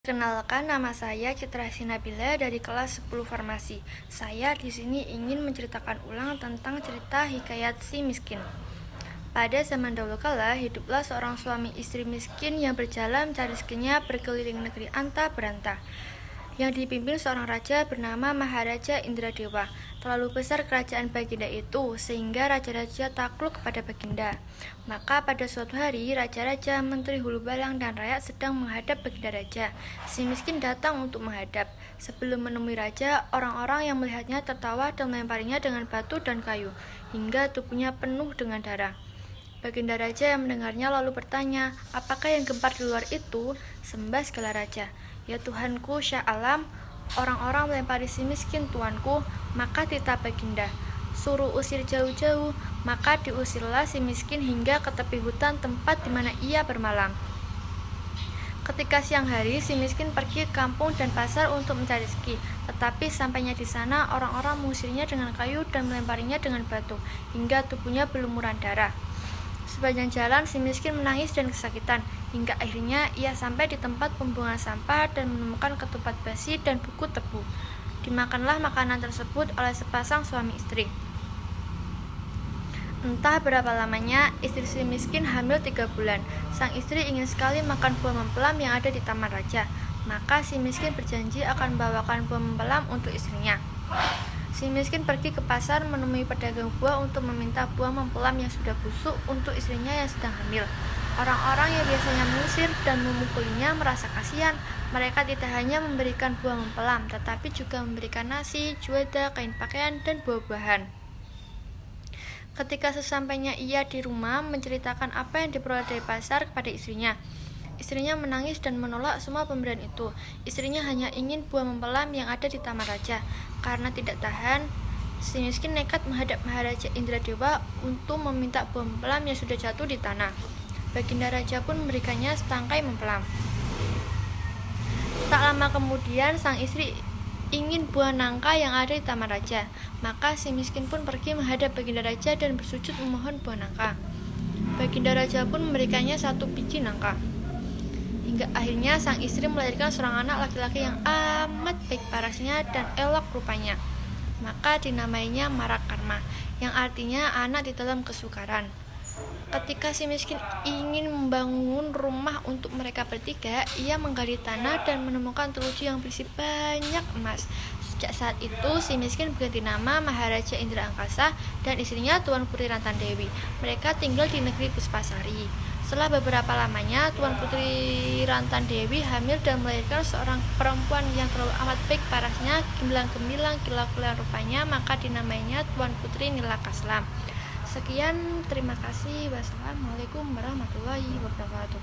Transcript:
Kenalkan, nama saya Citra Sinabila dari kelas 10 Farmasi. Saya di sini ingin menceritakan ulang tentang cerita hikayat si miskin. Pada zaman dahulu kala, hiduplah seorang suami istri miskin yang berjalan mencari rezekinya berkeliling negeri anta berantah, yang dipimpin seorang raja bernama Maharaja Indradewa. Terlalu besar kerajaan Baginda itu sehingga raja-raja takluk kepada Baginda. Maka pada suatu hari, raja-raja, menteri hulu balang dan rakyat sedang menghadap Baginda Raja. Si miskin datang untuk menghadap. Sebelum menemui raja, orang-orang yang melihatnya tertawa dan melemparinya dengan batu dan kayu hingga tubuhnya penuh dengan darah. Baginda Raja yang mendengarnya lalu bertanya, "Apakah yang gempar di luar itu?" Sembah segala raja, "Ya Tuhanku, Syah Alam, orang-orang melempari si miskin tuanku." Maka titah Baginda, "Suruh usir jauh-jauh." Maka diusirlah si miskin hingga ke tepi hutan tempat di mana ia bermalam. Ketika siang hari, si miskin pergi ke kampung dan pasar untuk mencari rezeki. Tetapi sampainya di sana, orang-orang mengusirnya dengan kayu dan melemparinya dengan batu hingga tubuhnya berlumuran darah. Sepanjang jalan, si miskin menangis dan kesakitan, hingga akhirnya ia sampai di tempat pembuangan sampah dan menemukan ketupat basi dan buku tebu. Dimakanlah makanan tersebut oleh sepasang suami istri. Entah berapa lamanya, istri si miskin hamil 3 bulan. Sang istri ingin sekali makan buah mempelam yang ada di taman raja. Maka si miskin berjanji akan membawakan buah mempelam untuk istrinya. Si miskin pergi ke pasar menemui pedagang buah untuk meminta buah mempelam yang sudah busuk untuk istrinya yang sedang hamil. Orang-orang yang biasanya mengusir dan memukulinya merasa kasihan. Mereka tidak hanya memberikan buah mempelam, tetapi juga memberikan nasi, juwada, kain pakaian, dan buah-buahan. Ketika sesampainya ia di rumah menceritakan apa yang diperoleh dari pasar kepada istrinya, istrinya menangis dan menolak semua pemberian itu. Istrinya hanya ingin buah mempelam yang ada di taman raja. Karena tidak tahan, si miskin nekat menghadap Maharaja Indradewa untuk meminta buah mempelam yang sudah jatuh di tanah. Baginda Raja pun memberikannya setangkai mempelam. Tak lama kemudian, sang istri ingin buah nangka yang ada di taman raja. Maka si miskin pun pergi menghadap Baginda Raja dan bersujud memohon buah nangka. Baginda Raja pun memberikannya 1 biji nangka. Hingga akhirnya sang istri melahirkan seorang anak laki-laki yang amat baik parasnya dan elok rupanya. Maka dinamainya Marakarma, yang artinya anak di dalam kesukaran. Ketika si miskin ingin membangun rumah untuk mereka bertiga, ia menggali tanah dan menemukan teruji yang berisi banyak emas. Sejak saat itu, si miskin berganti nama Maharaja Indra Angkasa dan istrinya Tuan Putri Rantandewi. Mereka tinggal di negeri Puspasari. Setelah beberapa lamanya, Tuan Putri Rantandewi hamil dan melahirkan seorang perempuan yang terlalu amat baik parasnya, gemilang-gemilang, kilau-kilau rupanya, maka dinamainya Tuan Putri Nilakaslam. Sekian, terima kasih. Wassalamualaikum warahmatullahi wabarakatuh.